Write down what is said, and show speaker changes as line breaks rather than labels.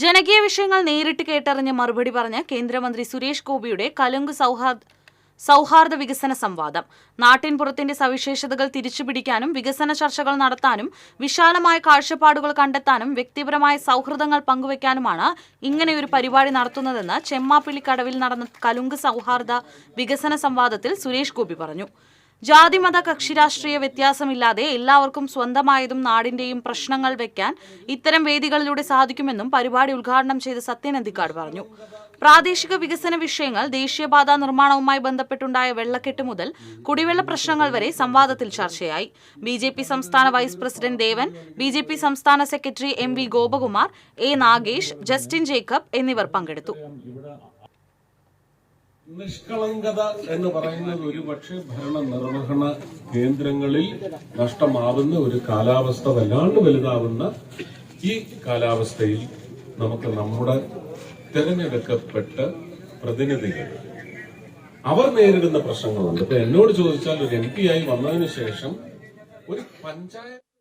ജനകീയ വിഷയങ്ങൾ നേരിട്ട് കേട്ടറിഞ്ഞ് മറുപടി പറഞ്ഞ കേന്ദ്രമന്ത്രി സുരേഷ് ഗോപിയുടെ കലുങ്ക് സൗഹാർദ്ദ വികസന സംവാദം. നാട്ടിൻപുറത്തിന്റെ സവിശേഷതകൾ തിരിച്ചുപിടിക്കാനും വികസന ചർച്ചകൾ നടത്താനും വിശാലമായ കാഴ്ചപ്പാടുകൾ കണ്ടെത്താനും വ്യക്തിപരമായ സൗഹൃദങ്ങൾ പങ്കുവയ്ക്കാനുമാണ് ഇങ്ങനെയൊരു പരിപാടി നടത്തുന്നതെന്ന് ചെമ്മാപ്പിള്ളിക്കടവിൽ നടന്ന കലുങ്ക് സൗഹാർദ്ദ വികസന സംവാദത്തിൽ സുരേഷ് ഗോപി പറഞ്ഞു. ജാതിമത കക്ഷിരാഷ്ട്രീയ വ്യത്യാസമില്ലാതെ എല്ലാവർക്കും സ്വന്തമായതും നാടിന്റെയും പ്രശ്നങ്ങൾ വയ്ക്കാൻ ഇത്തരം വേദികളിലൂടെ സാധിക്കുമെന്നും പരിപാടി ഉദ്ഘാടനം ചെയ്ത് സത്യൻ അന്തിക്കാട് പറഞ്ഞു. പ്രാദേശിക വികസന വിഷയങ്ങൾ, ദേശീയപാത നിർമ്മാണവുമായി ബന്ധപ്പെട്ടുണ്ടായ വെള്ളക്കെട്ട് മുതൽ കുടിവെള്ള പ്രശ്നങ്ങൾ വരെ സംവാദത്തിൽ ചർച്ചയായി. ബിജെപി സംസ്ഥാന വൈസ് പ്രസിഡന്റ് ദേവൻ, ബിജെപി സംസ്ഥാന secretary M V Gopakumar, A Nagesh, Justin Jacob എന്നിവർ പങ്കെടുത്തു.
നിഷ്കളങ്കത എന്ന് പറയുന്നത് ഒരുപക്ഷെ ഭരണ നിർവഹണ കേന്ദ്രങ്ങളിൽ നഷ്ടമാവുന്ന ഒരു കാലാവസ്ഥ വല്ലാണ്ട് വലുതാവുന്ന ഈ കാലാവസ്ഥയിൽ നമുക്ക് നമ്മുടെ തിരഞ്ഞെടുക്കപ്പെട്ട പ്രതിനിധികൾ അവർ നേരിടുന്ന പ്രശ്നങ്ങളുണ്ട്. ഇപ്പൊ എന്നോട് ചോദിച്ചാൽ ഒരു MP ആയി വന്നതിന് ശേഷം ഒരു പഞ്ചായത്ത്